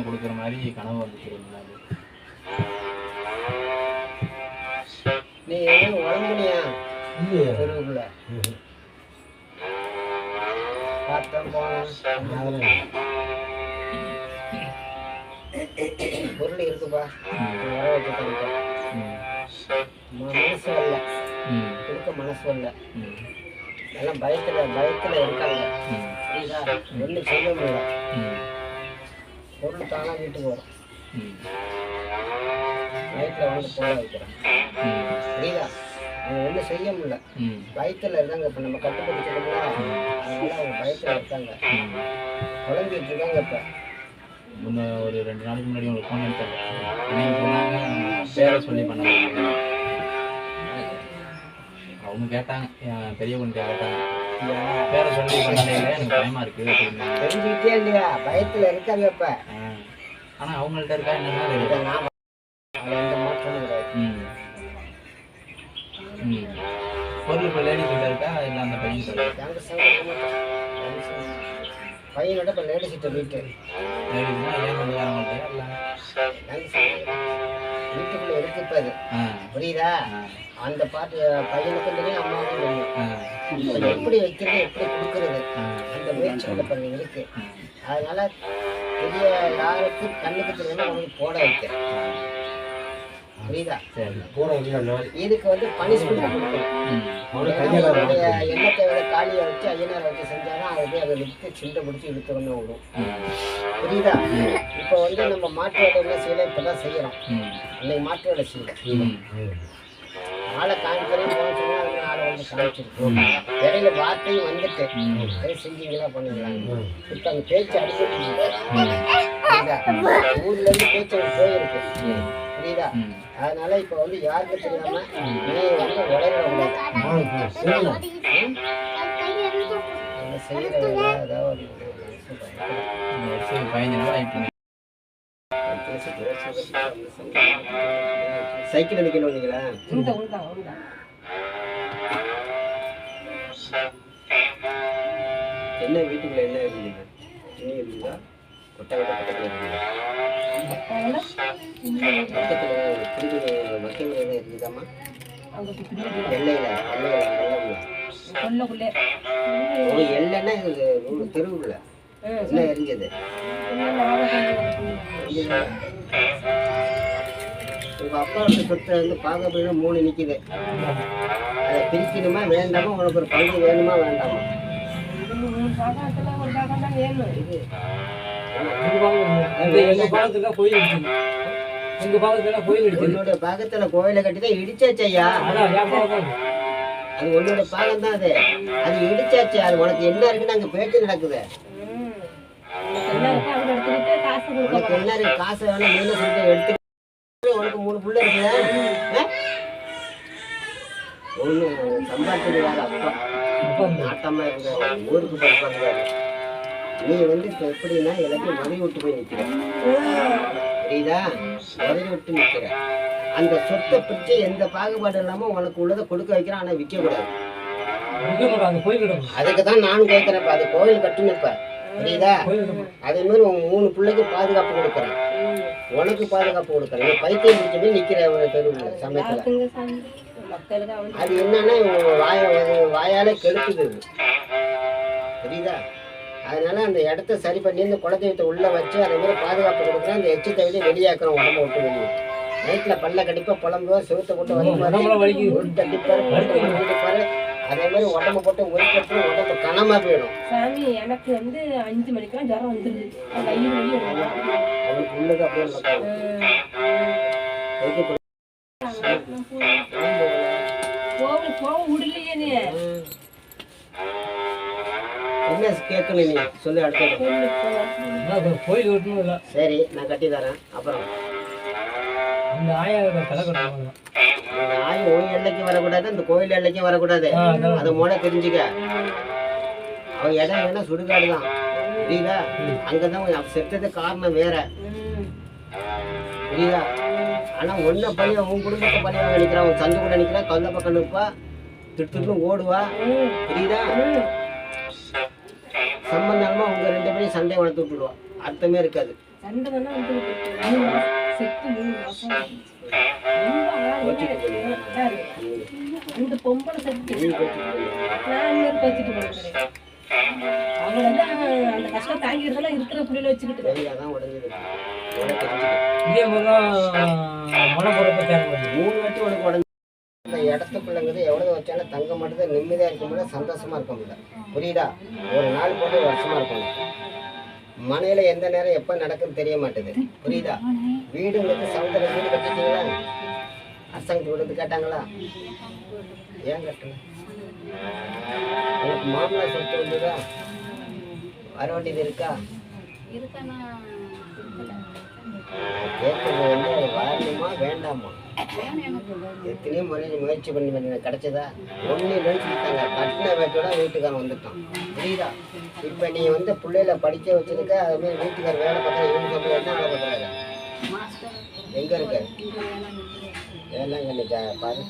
கொடுக்குற மாதிரி கனவு வந்துருக்குங்களா? நீ உடம்புனியா தெருவுக்குள்ள பார்த்தேன் போனேன். பொருள் இருக்குப்பா, வர வச்சு தந்துட்டேன். மனசு வரல, கொடுக்க மனசு வரல. எல்லாம் பயத்துல இருக்காங்க. புரியுதா? ஒன்றும் செய்ய முடியல. பொருள் தானா வீட்டுக்கு வரும். நைட்டில் வந்து போட வைக்கிறேன். புரியுதா? அவங்க ஒன்றும் செய்ய முடியல. பயத்தில் இருக்காங்க. இப்போ நம்ம கட்டுப்படுத்திக்கணும்ல, அதனால அவங்க பயத்தில் இருக்காங்க. குழம்பிட்டு இருக்காங்க. இப்போ முன்ன ஒரு 2 நாளைக்கு முன்னாடி உங்களுக்கு ஃபோன் எடுத்தாங்க. எனக்கு சொன்னாங்க பேரை சொல்லி பண்ண. அவங்க கேட்டாங்க, என் பெரிய பொண்ணு கேட்டாங்க, பேரை சொல்லி பண்ணல, எனக்கு பயமா இருக்கு அப்படின்னு. தெரிஞ்சுக்கிட்டே இல்லையா? பயத்தில் இருக்காங்க இப்போ. ஆனால் அவங்கள்ட்ட இருக்கா என்னன்னா தெரியும். எந்த மாற்றமும் கிடையாது. பொருள் இப்போ லேடிஸ் கிட்ட இருக்கா இல்லை அந்த பையன் பையனோட இப்போ லேடிஸ் கிட்ட வீட்டு லேடிஸ்னா ஏன் வந்து வரமாட்டேன் இல்லை வீட்டுக்குள்ள இருக்கு. இப்போ அது புரியுதா? அந்த பாட்டு பையனுக்கும் தெரியும், அம்மாவுக்கும் தெரியும். எப்படி வைக்கிறது, எப்படி கொடுக்கறது, அந்த முயற்சிகளை பண்ணி இருக்கு. அதனால பெரிய யாருக்கு கண்ணுக்கு தெரியும் அவங்களுக்கு போட வைக்க. புரியுதா? இதுக்கு வந்து பனிஷ்மெண்ட் கொடுக்கணும். எண்ணத்தை விட காலியை வச்சு ஐயனாரை வச்சு செஞ்சாலும் அது அதை விட்டு சிண்டை பிடிச்சி இழுத்துறோம்னு விடும். புரியுதா? இப்போ வந்து நம்ம மாட்டு வேலை செய்யலை, இப்போதான் செய்யறோம். இன்னைக்கு மாட்டு வேலை செய்யல. ஆளை காமிக்கிறேன் போன சொன்னா அது ஆளை வந்து காமிச்சிருக்கோம். இடையில வார்த்தையும் வந்துட்டு அதை செஞ்சீங்களா பண்ணிடலாங்க. இப்போ அந்த பேச்சு அடிக்கடி புரியுதா? ஊர்ல இருந்து பேச்சு போயிருக்கு. புரியுதா? அதனால இப்ப வந்து யாருக்கு தெரியாம நீ வந்து உடையிடக்கூடாது. சைக்கிள் அடிக்கணும் நீங்களா? என்ன வீட்டுக்குள்ள என்ன இருக்குங்க? துணி இருக்குங்களா? கொட்டை கொட்டை பக்கத்துல இருக்குங்களா? பக்கத்துல மக்கள் இருக்குதாம்மா? எல்லையில எல்லைன்னா தெருவுக்குள்ள என்ன எரிஞ்சது? உங்க அப்பாவோட சொத்தை வந்து பார்க்க போயினா 3 நிக்குது. அதை பிரிக்கணுமா வேண்டாமா? உனக்கு ஒரு பங்கு வேணுமா வேண்டாமா? உன்னோட பாகத்துல கோயிலை கட்டிதான் இடிச்சாச்சையா. அது உன்னோட பாகம் தான். அது இடிச்சாச்சு. அது உனக்கு என்ன இருக்குன்னு அங்க பேச்சு நடக்குது. உனக்கு என்ன இருக்கு? காசை வேணா நீல சொல்லிட்டு எடுத்து. உனக்கு 3 புள்ள இருக்குதா? ஒண்ணு சம்பாதிச்சிருக்காரு அப்பா, நாட்டமா இருந்தாரு, ஊருக்கு படிப்பாரு. நீ வந்து இப்ப எப்படின்னா எல்லாத்தையும் மதி விட்டு போய் நிக்கிற. புரியுதா? மதி விட்டு நிக்கிற. அந்த சொத்தை பிடிச்சி எந்த பாகுபாடு இல்லாம உனக்கு உள்ளதை கொடுக்க வைக்கிறான். ஆனா விற்க கூடாது. அதுக்குதான் நானும் கேட்கிறேன். அது கோயில் கட்டுனப்ப புரியுதா? அதே மாதிரி உன் 3 பிள்ளைக்கு பாதுகாப்பு கொடுக்குறேன், உனக்கு பாதுகாப்பு கொடுக்குறேன். நீ பைத்தியம் பிடிச்ச போய் நிக்கிற தெருவுல சமயத்துல. அது என்னன்னா வாயால கெடுக்குது. புரியுதா? அதனால அந்த இடத்த சரி பண்ணி இந்த குலதெய்வத்தை உள்ள வச்சு அதே மாதிரி பாதுகாப்பு கொடுக்குறேன். அந்த எச்சத்தை விட வெளியாக்குறோம். உடம்பு விட்டு வெளியே நைட்ல பல்ல கடிப்பா, புலம்புவா, செவத்தை போட்டு கடிப்பாரு. அதே மாதிரி உடம்பு போட்டு ஒதுக்கட்டு உடம்பு கனமா போயிடும். சாமி எனக்கு வந்து 5 மணிக்கெல்லாம் ஜரம் வந்துருது. அவனுக்கு உள்ளது அப்படியே என்ன கேட்கணும் நீ சொல்லி அடுத்தது கோயில். சரி, நான் கட்டி தரேன். அப்புறம் அந்த ஆய் ஓய் எல்லைக்கு வரக்கூடாது, அந்த கோயில் எல்லைக்கும் வரக்கூடாது. அதை மூட தெரிஞ்சுக்க. அவன் இடம் வேணா சுடுகாடு தான். புரியுதா? அங்கதான் செத்தது காரணம் வேற. புரியுதா? ஆனா ஒன்ன பழி உன் குடும்பத்தை பழி நினைக்கிறான். அவன் சந்து கூட நினைக்கிறான். கல்ல பக்கம் நிற்பா, திட்டு ஓடுவா. புரியுதா? சம்பந்தமா உங்க 2 பேரையும் சண்டை வளர்த்து விட்டுடுவா. அர்த்தமே இருக்காது. சண்டை தானே வந்து 3 மாசம் செத்து 3 மாசம் ரொம்ப சார் அந்த பொம்பளை செத்து நான் இன்னொரு பச்சிட்டு போனேன் அவங்க வந்து அந்த கஷ்டம் தாங்கிறதெல்லாம் இருக்கிற புள்ளியில வச்சுக்கிட்டு தெரியாதான் உடஞ்சது இதே முதல் மழை பொறுப்பை தேவை 3 வாட்டி உனக்கு உடஞ்சு இந்த இடத்துக்குள்ளங்கிறது எவ்வளவு வச்சாலும் தங்க மாட்டேது நிம்மதியா இருக்க முடியல சந்தோஷமா இருக்க முடியல புரியுதா ஒரு நாள் போட்டு ஒரு வருஷமா இருக்கணும் மனையில எந்த நேரம் எப்ப நடக்குன்னு தெரிய மாட்டேது புரியுதா வீடுங்களுக்கு சவுந்தர வீடு கட்டிட்டீங்களா அரசாங்கத்து வீடு கேட்டாங்களா ஏன் கட்டல உங்களுக்கு மாமனார் சொத்து வந்ததா வர வேண்டியது இருக்கா கேட்கறது வந்து வரணுமா வேண்டாமா எத்தனையோ முயற்சி பண்ணி கிடைச்சதா ஒன்னு நினைச்சுட்டாங்க கட்டின வேட்டோட வீட்டுக்காரன் வந்துட்டான் புரியுதா இப்ப நீ வந்து பிள்ளையில படிக்க வச்சிருக்க அது மாதிரி வீட்டுக்கார வேலை பார்த்தா இவங்க என்ன வேலை பார்க்குறாரு எங்க இருக்க வேளாங்கண்ணி பாரு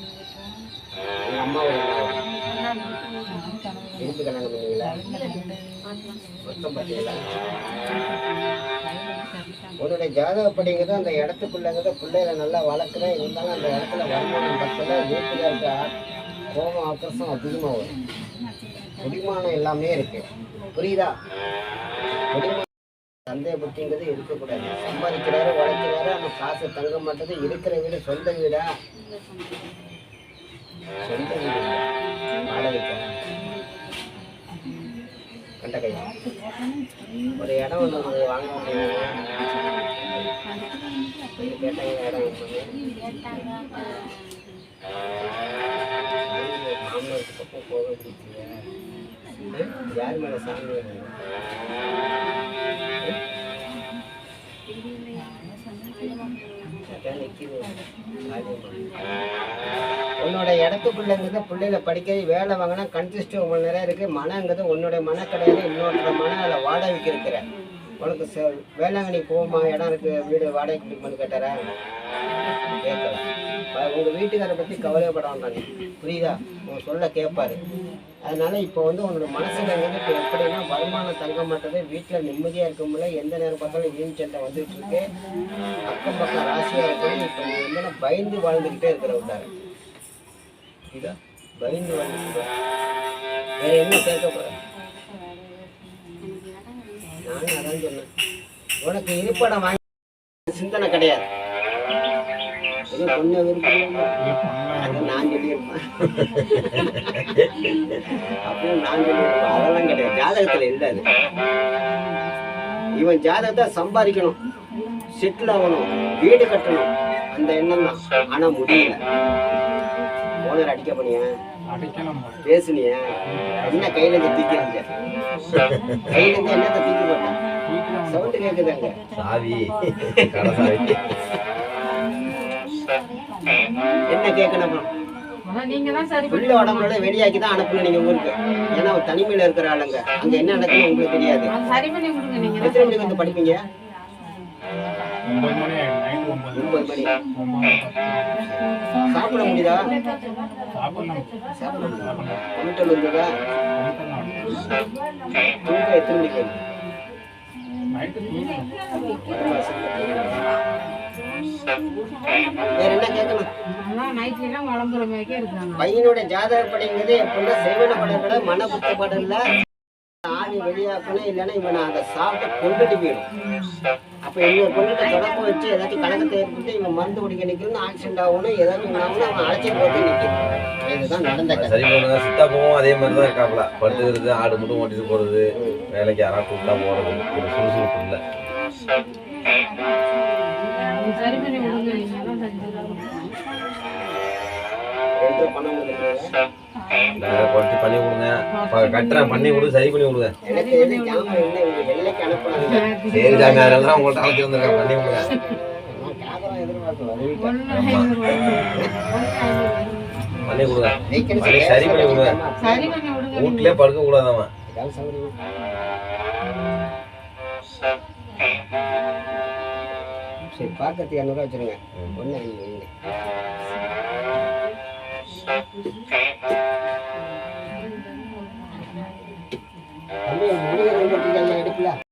எங்க அம்மாவோட இருந்து கல்யாணம் பண்ணீங்களா மொத்தம் பார்த்தீங்களா உன்னுடைய ஜாதகப்படிங்கிறது அந்த இடத்துக்குள்ளங்கிறத பிள்ளைகளை நல்லா வளர்க்குறேன் இருந்தாலும் அந்த இடத்துல வருமானம் பக்கத்தில் வீட்டில் இருக்க கோபம் ஆக்கிரசம் அதிகமாக வரும் குடிமானம் எல்லாமே இருக்கு புரியுதா குடிமானம் சந்தேக புத்திங்கிறது இருக்கக்கூடாது சம்பாதிக்கிறாரு வளர்க்கிறாரு அந்த காசு தங்க மாட்டது இருக்கிற வீடு சொந்த வீடா சொந்த வீடு வாடகைக்கா கண்ட கையா ஒரு இடம் ஒன்று வாங்க முடியுமா கேட்டாங்க இடம் மாமனாருக்கு பக்கம் போக பிடிக்கல யார் மேலே சாமி உன்னோட இடத்துக்குள்ளங்கிறது பிள்ளைகளை படிக்க வேலை வாங்கினா கன்சிஸ்ட் உங்களுக்கு நிறைய இருக்கு மனங்கிறது உன்னோட மன கிடையாது இன்னொருத்தர மன அதில் வாடகைக்கு இருக்கிற உனக்கு வேளாங்கண்ணி போமா இடம் இருக்கு வீடு வாடகைக்கு பிடிக்குமான்னு கேட்டாரா கேட்கல உங்க வீட்டுக்காரை பத்தி கவலைப்பட வேண்டாங்க புரியுதா உங்க சொல்ல கேட்பாரு அதனால இப்போ வந்து உன்னோட மனசுலங்கிறது இப்போ எப்படின்னா வருமானம் தங்க மாட்டது வீட்டில் நிம்மதியாக இருக்க முடியல எந்த நேரம் பார்த்தாலும் வீண் சண்டை வந்துட்டு இருக்கு அக்கம் பக்கம் ராசியாக இருக்கணும் இப்போ நீ வந்து பயந்து வாழ்ந்துக்கிட்டே இருக்கிற விட்டாரு இதா பயந்து வாழ்ந்துக்கிட்டு வேற என்ன கேட்க போகிறேன் நானும் அதான் சொன்னேன் உனக்கு இருப்படம் வாங்கி சிந்தனை கிடையாது பொண்ணை விருப்பம் நான் சொல்லியிருப்பேன் அப்படின்னு நான் சொல்லியிருப்பேன் அதெல்லாம் கிடையாது ஜாதகத்துல இல்லை அது இவன் ஜாதகத்தை சம்பாதிக்கணும் செட்டில் ஆகணும் வீடு கட்டணும் அந்த எண்ணம் தான் ஆனா முடியல ஓனர் அடிக்க பண்ணியேன் பேசுனிய என்ன கையில இருந்து தூக்கிடுங்க கையில இருந்து என்னத்தை தூக்கி போட்டேன் சவுண்டு கேக்குதாங்க சாவி என்ன கேட்கணும் உள்ள உடம்போட வெளியாக்கி தான் அனுப்பணும் நீங்க ஊருக்கு ஏன்னா தனிமையில இருக்கிற ஆளுங்க அங்க என்ன நடக்குன்னு உங்களுக்கு தெரியாது எத்தனை மணிக்கு வந்து படிப்பீங்க 9 மணி சாப்பிட முடியுதா கமிட்டல் வந்ததா தூங்க எத்தனை மணிக்கு வேற என்ன கேட்கணும் பையனோட ஜாதகப்படிங்கிறது எப்படின்னா செய்வன படப்பட மன புத்தப்படல ஆவி வெளியாக்கணும் இல்லைன்னா இவனை அதை சாப்பிட்டு கொண்டுட்டு போயிடும் அப்ப இன்னொரு பொண்ணுகிட்ட தொடர்பு வச்சு ஏதாச்சும் கலக்கத்தை ஏற்பட்டு இவன் மருந்து குடிக்க நிற்கணும் ஆக்சிடென்ட் ஆகணும் ஏதாவது ஆகணும் அவன் அழைச்சிட்டு போட்டு நிற்கும் இதுதான் நடந்த சரி சித்தா போவோம் அதே மாதிரி தான் இருக்காப்புல படுத்துக்கிறது ஆடு மட்டும் ஓட்டிட்டு போறது வேலைக்கு யாராவது கூப்பிட்டா போறது ஒரு சுறுசுறுப்பு இல்லை பண்ணி கொடுங்க கட்டுறேன் பண்ணி கொடுங்க சரி பண்ணி கொடுங்க சரி தாங்க அதெல்லாம் உங்கள்ட்ட அழைச்சி வந்திருக்கேன் பண்ணி கொடுங்க பண்ணி கொடுங்க பண்ணி சரி பண்ணி கொடுங்க வீட்லயே படுக்க கூடாதாம சரி பார்க்கறதுக்கு 200 வச்சிருங்க ஒன்று